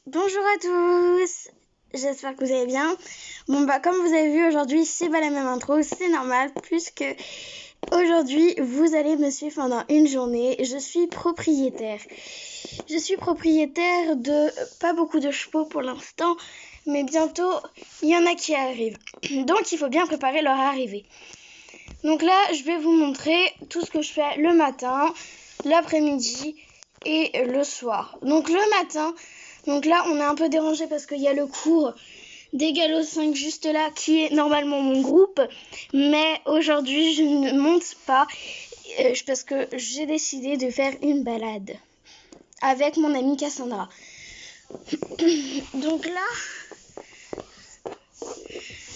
Bonjour à tous, j'espère que vous allez bien. Bon comme vous avez vu aujourd'hui, c'est pas la même intro, c'est normal puisque aujourd'hui vous allez me suivre pendant une journée. Je suis propriétaire de pas beaucoup de chevaux pour l'instant, mais bientôt il y en a qui arrivent. Donc il faut bien préparer leur arrivée. Donc là je vais vous montrer tout ce que je fais le matin, l'après-midi et le soir. Donc le matin, donc là on est un peu dérangé parce qu'il y a le cours des Galops 5 juste là qui est normalement mon groupe, mais aujourd'hui je ne monte pas parce que j'ai décidé de faire une balade avec mon amie Cassandra. Donc là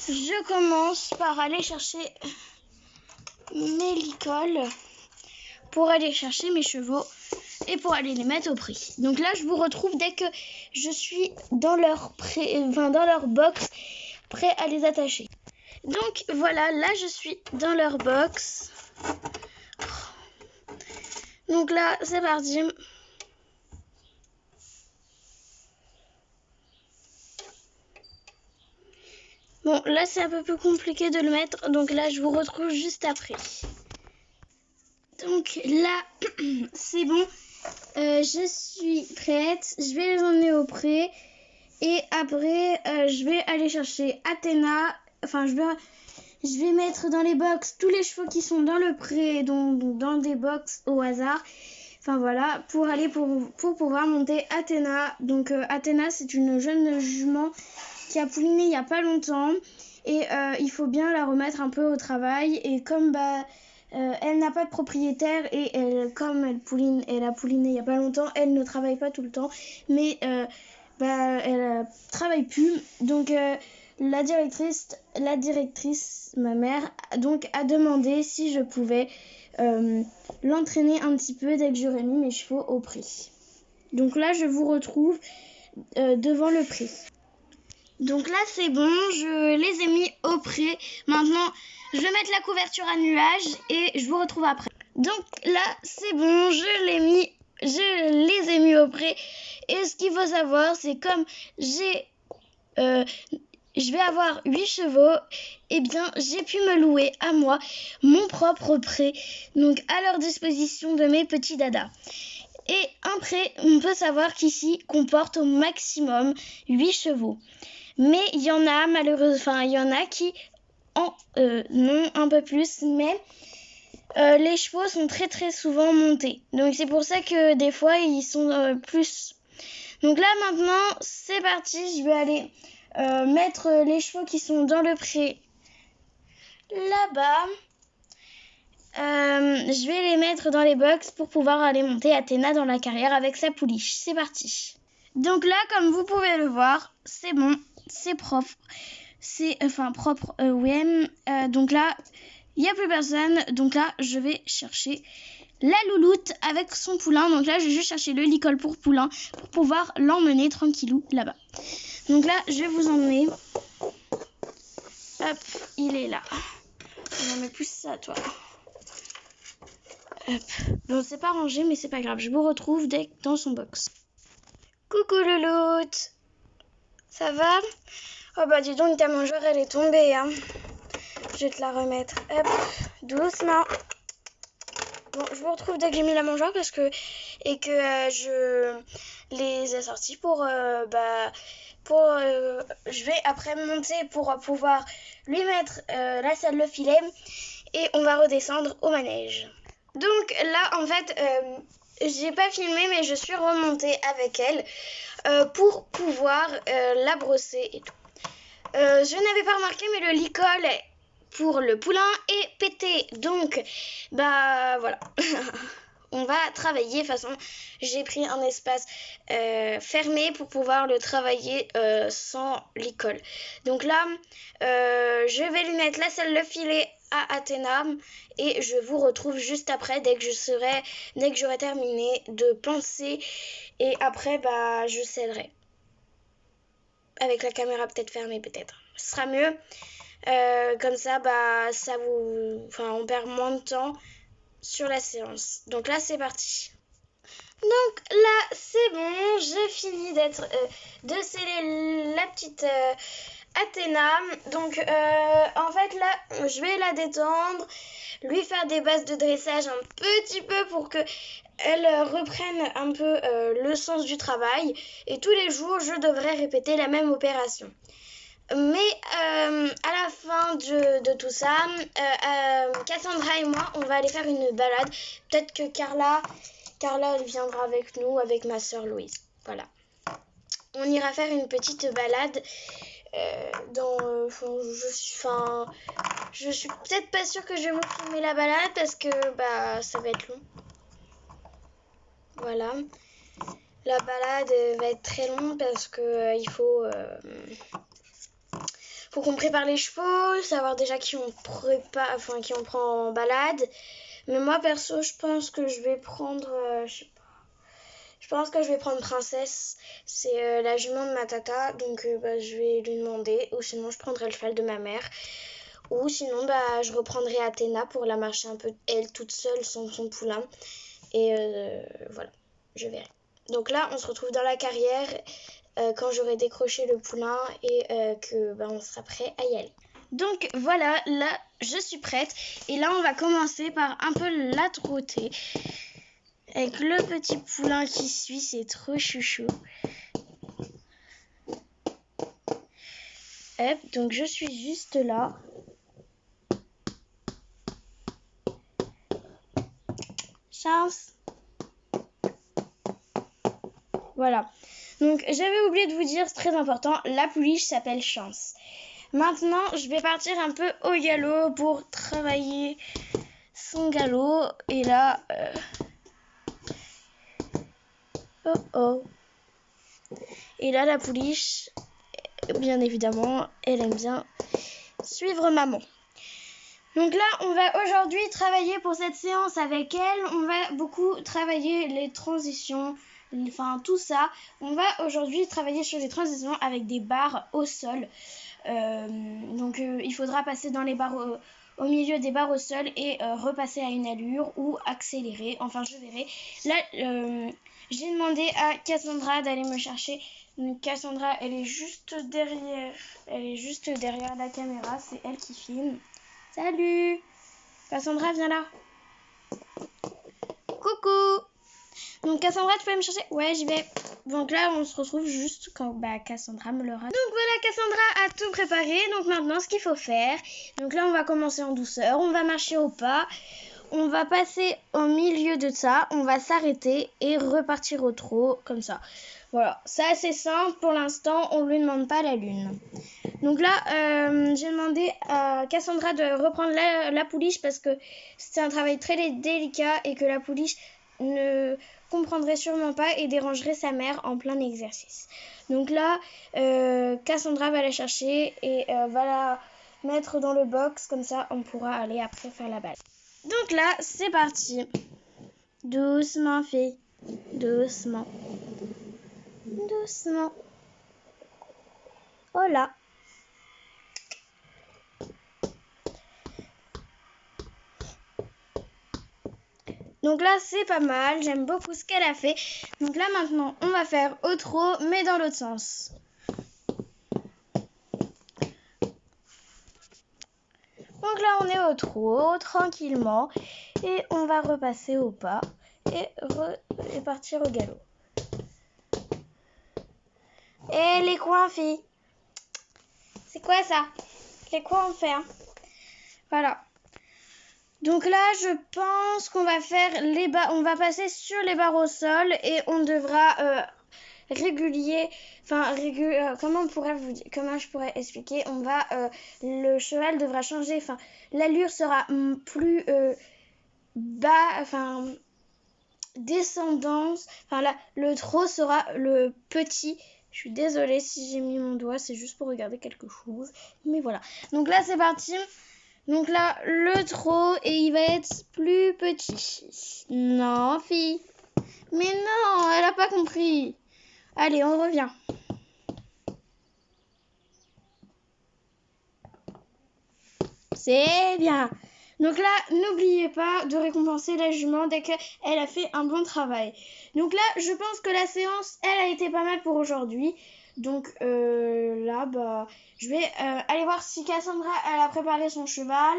je commence par aller chercher mes licoles pour aller chercher mes chevaux et pour aller les mettre au prix. Donc là, je vous retrouve dès que je suis dans leur box, prêt à les attacher. Donc voilà, là je suis dans leur box. Donc là, c'est parti. Bon, là c'est un peu plus compliqué de le mettre, donc là je vous retrouve juste après. Donc là, c'est bon. Je suis prête, je vais les emmener au pré et après je vais aller chercher Athéna, je vais mettre dans les box tous les chevaux qui sont dans le pré, donc dans des box au hasard, enfin voilà, pour pouvoir monter Athéna. Donc Athéna c'est une jeune jument qui a pouliné il n'y a pas longtemps et il faut bien la remettre un peu au travail et comme elle n'a pas de propriétaire et comme elle a pouliné il n'y a pas longtemps, elle ne travaille pas tout le temps, mais elle travaille plus. Donc la directrice, ma mère, donc a demandé si je pouvais l'entraîner un petit peu dès que j'aurai mis mes chevaux au prix. Donc là, je vous retrouve devant le prix. Donc là c'est bon, je les ai mis au pré. Maintenant je vais mettre la couverture à nuages et je vous retrouve après. Donc là c'est bon, je les ai mis au pré. Et ce qu'il faut savoir c'est comme je vais avoir 8 chevaux, et bien j'ai pu me louer à moi mon propre pré, donc à leur disposition de mes petits dadas. Et un pré, on peut savoir qu'ici comporte au maximum 8 chevaux. Mais il y en a il y en a qui en ont un peu plus, mais les chevaux sont très très souvent montés. Donc c'est pour ça que des fois ils sont plus. Donc là maintenant c'est parti, je vais aller mettre les chevaux qui sont dans le pré là-bas. Je vais les mettre dans les box pour pouvoir aller monter Athéna dans la carrière avec sa pouliche. C'est parti. Donc là, comme vous pouvez le voir, c'est bon, c'est propre. Donc là, il n'y a plus personne. Donc là, je vais chercher la louloute avec son poulain. Donc là, je vais juste chercher le licol pour poulain pour pouvoir l'emmener tranquillou là-bas. Donc là, je vais vous emmener. Hop, il est là. On met plus ça, toi. Hop. Bon, c'est pas rangé, mais c'est pas grave. Je vous retrouve dans son box. Coucou louloute. Ça va? Oh bah dis donc, ta mangeoire elle est tombée, hein. Je vais te la remettre. Hop, doucement. Bon, je vous retrouve dès que j'ai mis la mangeoire je les ai sortis je vais après monter pour pouvoir lui mettre la salle de filet et on va redescendre au manège. Donc là en fait j'ai pas filmé mais je suis remontée avec elle pour pouvoir la brosser et tout. Je n'avais pas remarqué mais le licol pour le poulain est pété, donc voilà. On va travailler, de toute façon j'ai pris un espace fermé pour pouvoir le travailler sans licol. Donc là je vais lui mettre la selle de filet à Athéna et je vous retrouve juste après dès que j'aurai terminé de penser et après je sellerai avec la caméra peut-être fermée, peut-être ce sera mieux. Comme ça on perd moins de temps sur la séance. Donc là c'est parti. Donc là, c'est bon, j'ai fini de sceller la petite Athéna. Donc en fait là, je vais la détendre, lui faire des bases de dressage un petit peu pour que elle reprenne un peu le sens du travail. Et tous les jours, je devrais répéter la même opération. Mais à la fin de tout ça, Cassandra et moi, on va aller faire une balade. Peut-être que Carla, elle viendra avec nous, avec ma sœur Louise. Voilà. On ira faire une petite balade je suis peut-être pas sûre que je vais vous filmer la balade parce que ça va être long. Voilà. La balade va être très longue parce que il faut qu'on prépare les chevaux, savoir déjà qui on prend en balade. Mais moi perso, je pense que je vais prendre je pense que je vais prendre Princesse. C'est la jument de ma tata, donc je vais lui demander. Ou sinon, je prendrai le cheval de ma mère. Ou sinon, je reprendrai Athéna pour la marcher un peu, elle toute seule, sans son poulain. Et voilà, je verrai. Donc là, on se retrouve dans la carrière quand j'aurai décroché le poulain et on sera prêt à y aller. Donc voilà, là, je suis prête. Et là, on va commencer par un peu la trotter. Avec le petit poulain qui suit, c'est trop chouchou. Hop, donc je suis juste là. Chance. Voilà. Donc j'avais oublié de vous dire, c'est très important, la pouliche s'appelle Chance. Maintenant, je vais partir un peu au galop pour travailler son galop. Et là... Et là, la pouliche, bien évidemment, elle aime bien suivre maman. Donc là, on va aujourd'hui travailler pour cette séance avec elle. On va beaucoup travailler les transitions, tout ça. On va aujourd'hui travailler sur les transitions avec des barres au sol. Il faudra passer dans les barres au milieu des barres au sol et repasser à une allure ou accélérer. Enfin, je verrai. Là, j'ai demandé à Cassandra d'aller me chercher. Donc, Cassandra, elle est juste derrière la caméra. C'est elle qui filme. Salut Cassandra, viens là. Coucou. Donc Cassandra, tu peux me chercher? Ouais, j'y vais. Donc là, on se retrouve juste quand Cassandra me l'aura. Donc voilà, Cassandra a tout préparé. Donc maintenant, ce qu'il faut faire. Donc là, on va commencer en douceur. On va marcher au pas. On va passer au milieu de ça. On va s'arrêter et repartir au trot, comme ça. Voilà, c'est assez simple. Pour l'instant, on ne lui demande pas la lune. Donc là, j'ai demandé à Cassandra de reprendre la pouliche parce que c'est un travail très délicat et que la pouliche ne comprendrait sûrement pas et dérangerait sa mère en plein exercice. Donc là, Cassandra va la chercher et va la mettre dans le box, comme ça on pourra aller après faire la balle. Donc là, c'est parti. Doucement, fille. Doucement. Doucement. Oh là. Donc là, c'est pas mal. J'aime beaucoup ce qu'elle a fait. Donc là, maintenant, on va faire au trot, mais dans l'autre sens. Donc là, on est au trot, tranquillement. Et on va repasser au pas et partir au galop. Et les coins, filles. C'est quoi ça? Les coins, on fait, hein? Voilà. Donc là, je pense qu'on va faire on va passer sur les barres au sol et on devra comment je pourrais expliquer? Le cheval devra changer, l'allure sera plus bas, descendance, le trot sera le petit. Je suis désolée si j'ai mis mon doigt, c'est juste pour regarder quelque chose, mais voilà. Donc là, c'est parti. Donc là, le trot, et il va être plus petit. Non, fille. Mais non, elle a pas compris. Allez, on revient. C'est bien. Donc là, n'oubliez pas de récompenser la jument dès qu'elle a fait un bon travail. Donc là, je pense que la séance, elle a été pas mal pour aujourd'hui. Donc là, bah, je vais aller voir si Cassandra, elle a préparé son cheval.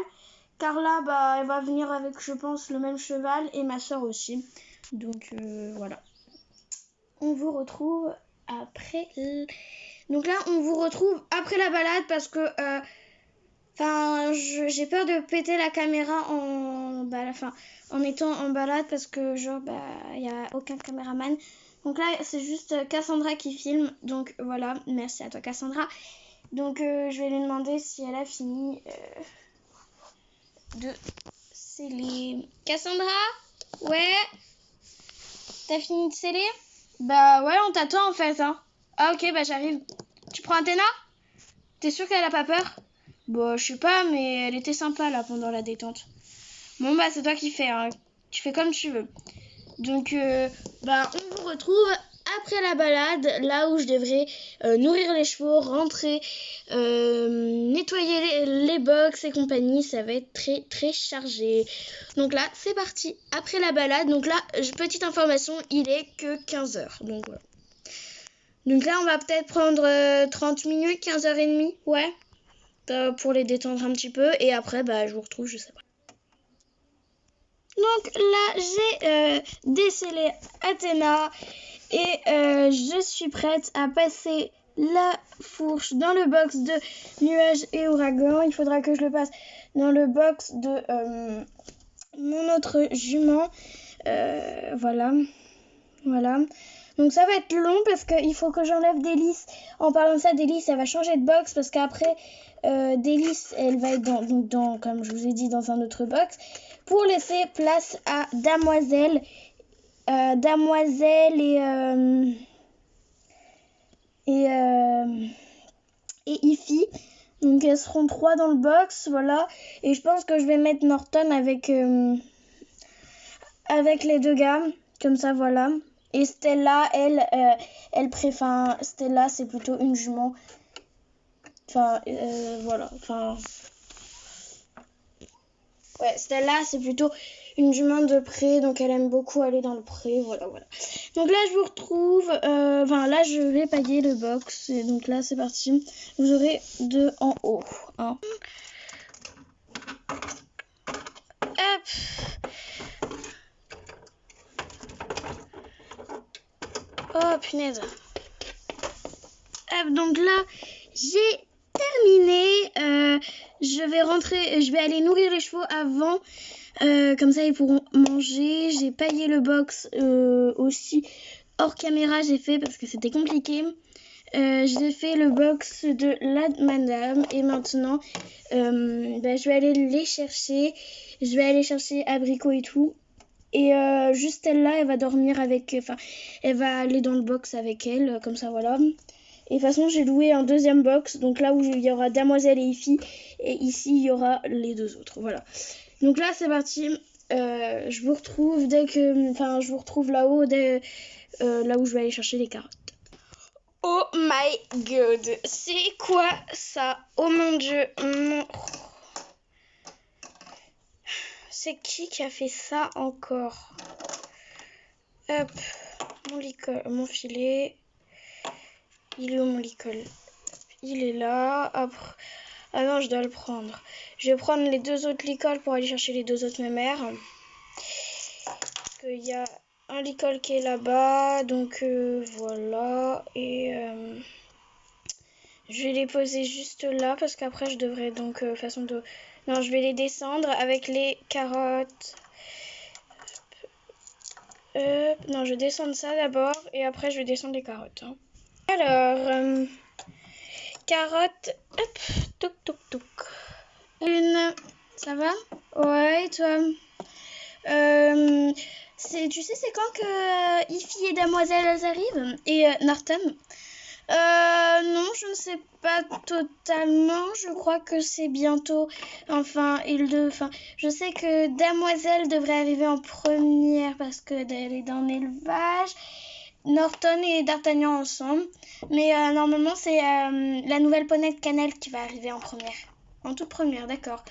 Carla, bah, elle va venir avec, je pense, le même cheval et ma soeur aussi. Donc voilà. On vous retrouve après... Donc là, on vous retrouve après la balade parce que... Enfin, j'ai peur de péter la caméra en étant en balade parce que genre il y a aucun caméraman. Donc là, c'est juste Cassandra qui filme. Donc voilà, merci à toi Cassandra. Donc je vais lui demander si elle a fini de sceller. Cassandra? Ouais? T'as fini de sceller? Bah ouais, on t'attend en fait hein. Ah ok, bah j'arrive. Tu prends Athéna? T'es sûre qu'elle a pas peur? Bon, je sais pas, mais elle était sympa là pendant la détente. Bon bah c'est toi qui fais, hein. Tu fais comme tu veux. Donc on vous retrouve après la balade, là où je devrais nourrir les chevaux, rentrer, nettoyer les box et compagnie. Ça va être très très chargé. Donc là c'est parti après la balade. Donc là, petite information, il est que 15h. Donc voilà. Donc là on va peut-être prendre 30 minutes, 15h30, ouais. Pour les détendre un petit peu et après je vous retrouve, je sais pas. Donc là j'ai décellé Athéna et je suis prête à passer la fourche dans le box de nuages et ouragans. Il faudra que je le passe dans le box de mon autre jument. Voilà. Donc ça va être long parce qu'il faut que j'enlève Délice. En parlant de ça, Délice, elle va changer de box parce qu'après, Délice, elle va être dans, comme je vous ai dit, dans un autre box pour laisser place à Damoiselle. Damoiselle et Ify. Donc elles seront 3 dans le box, voilà. Et je pense que je vais mettre Norton avec les 2 gars, comme ça, voilà. Et Stella, elle préfère... Stella, c'est plutôt une jument. Enfin, voilà. Enfin... Ouais, Stella, c'est plutôt une jument de pré, donc elle aime beaucoup aller dans le pré, voilà. Donc là, je vous retrouve... là, je vais pailler le box. Et donc là, c'est parti. Vous aurez 2 en haut. Hein. Hop. Oh, punaise. Donc là, j'ai terminé. Je vais aller nourrir les chevaux avant. Comme ça, ils pourront manger. J'ai paillé le box aussi hors caméra. J'ai fait parce que c'était compliqué. J'ai fait le box de la madame. Et maintenant, je vais aller les chercher. Je vais aller chercher Abricot et tout. Et juste elle-là, elle va dormir avec... elle va aller dans le box avec elle. Comme ça, voilà. Et de toute façon, j'ai loué un deuxième box. Donc là où il y aura Damoiselle et Ify. Et ici, il y aura les 2 autres. Voilà. Donc là, c'est parti. Je vous retrouve je vous retrouve là-haut, là où je vais aller chercher les carottes. Oh my god. C'est quoi ça? Oh mon dieu. C'est qui a fait ça encore? Hop. Mon filet. Il est où mon licol? Il est là. Hop. Ah non, je dois le prendre. Je vais prendre les 2 autres licols pour aller chercher les 2 autres mémères. Parce qu'il y a un licol qui est là-bas. Donc voilà. Et je vais les poser juste là. Parce qu'après, je devrais donc façon de... Non, je vais les descendre avec les carottes. Non, je vais descendre ça d'abord. Et après, je vais descendre les carottes. Hein. Alors... carottes, hop, touk touk touk. Une, ça va? Ouais, et toi? Tu sais, c'est quand que Ify et Damoiselle elles arrivent? Et Norton? Non, je ne sais pas totalement. Je crois que c'est bientôt. Je sais que Damoiselle devrait arriver en première parce qu'elle est dans l'élevage. Norton et D'Artagnan ensemble. Mais normalement, c'est la nouvelle poney de Cannelle qui va arriver en première. En toute première, d'accord.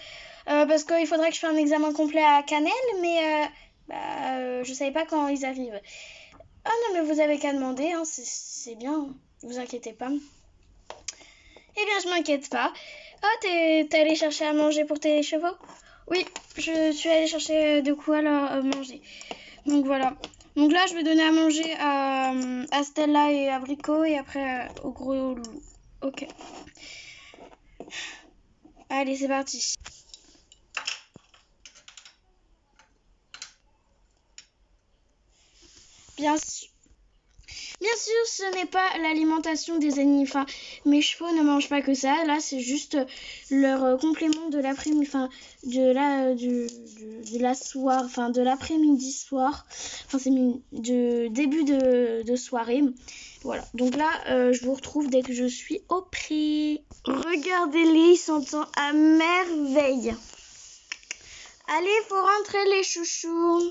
parce qu'il faudrait que je fasse un examen complet à Canel, mais je savais pas quand ils arrivent. Ah non, mais vous avez qu'à demander, hein, c'est bien, vous inquiétez pas. Eh bien, je m'inquiète pas. Oh, t'es allé chercher à manger pour tes chevaux? Oui, je suis allée chercher de quoi leur manger. Donc voilà. Donc là, je vais donner à manger à Stella et à Brico et après au gros loup. Ok. Allez, c'est parti. Bien sûr, ce n'est pas l'alimentation des animaux. Enfin, mes chevaux ne mangent pas que ça. Là, c'est juste leur complément de l'après-midi, enfin, de la soirée, enfin, de l'après-midi soir. Enfin, c'est de début de soirée. Voilà. Donc là, je vous retrouve dès que je suis au pré. Regardez-les, ils s'entendent à merveille. Allez, faut rentrer les chouchous.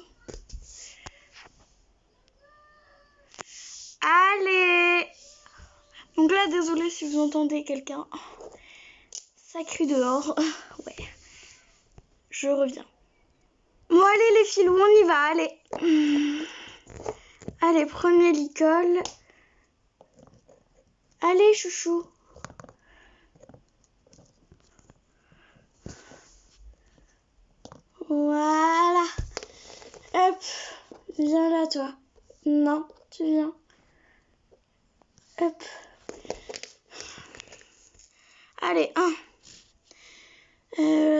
Allez. Donc là, désolé si vous entendez quelqu'un. Ça crie dehors. Ouais. Je reviens. Bon, allez les filous, on y va, allez. Allez, premier licol. Allez, chouchou. Voilà. Hop. Viens là, toi. Non, tu viens. Hop. Allez,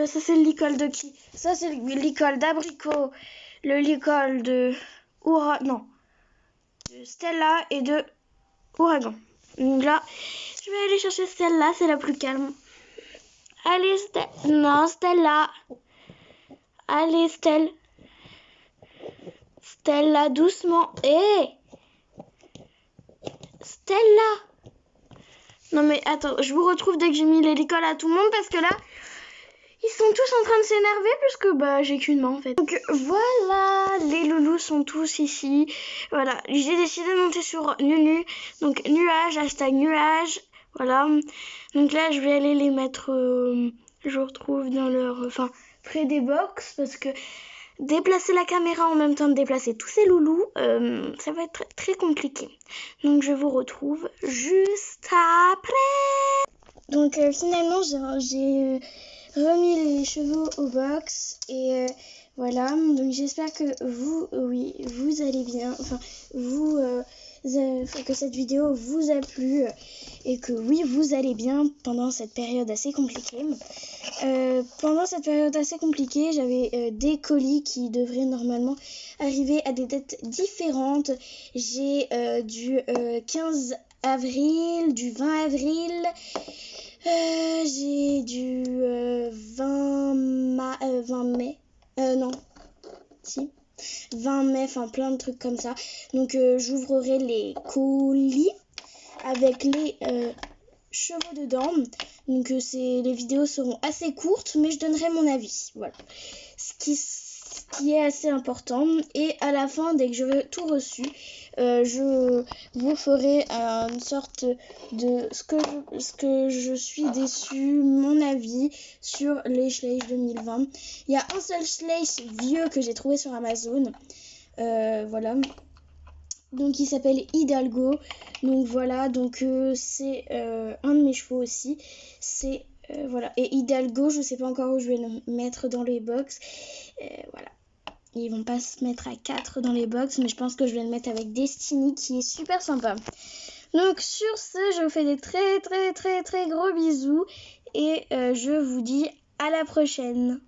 ça c'est le licol de qui? Ça c'est le licol d'Abricot, le licol de de Stella et de Ouragan. Donc là, je vais aller chercher Stella, c'est la plus calme. Allez, non, Stella. Allez, Stella, doucement. Hé Stella. Non mais attends, je vous retrouve dès que j'ai mis les licoles à tout le monde parce que là, ils sont tous en train de s'énerver puisque j'ai qu'une main en fait. Donc voilà, les loulous sont tous ici. Voilà, j'ai décidé de monter sur Nunu. Donc nuage, hashtag nuage. Voilà. Donc là, je vais aller les mettre, je retrouve dans leur, près des box parce que déplacer la caméra en même temps de déplacer tous ces loulous, ça va être très compliqué. Donc je vous retrouve juste après. Donc finalement, j'ai remis les chevaux au box et voilà. Donc j'espère que vous allez bien. Enfin, que cette vidéo vous a plu et que vous allez bien pendant cette période assez compliquée. Pendant cette période assez compliquée, j'avais des colis qui devraient normalement arriver à des dates différentes. J'ai du 15 avril, du 20 avril, j'ai du 20 mai, non, si, 20 mai, enfin plein de trucs comme ça. Donc j'ouvrirai les colis avec les chevaux dedans. Donc les vidéos seront assez courtes, mais je donnerai mon avis. Voilà. Ce qui est assez important. Et à la fin, dès que j'aurai tout reçu, je vous ferai une sorte de ce que je suis déçue, mon avis sur les Schleich 2020. Il y a un seul Schleich vieux que j'ai trouvé sur Amazon. Voilà. Donc il s'appelle Hidalgo. Donc voilà, donc c'est un de mes chevaux aussi. C'est voilà. Et Hidalgo, je sais pas encore où je vais le mettre dans les box. Voilà. Ils vont pas se mettre à 4 dans les box, mais je pense que je vais le mettre avec Destiny qui est super sympa. Donc sur ce, je vous fais des très très très très gros bisous et je vous dis à la prochaine.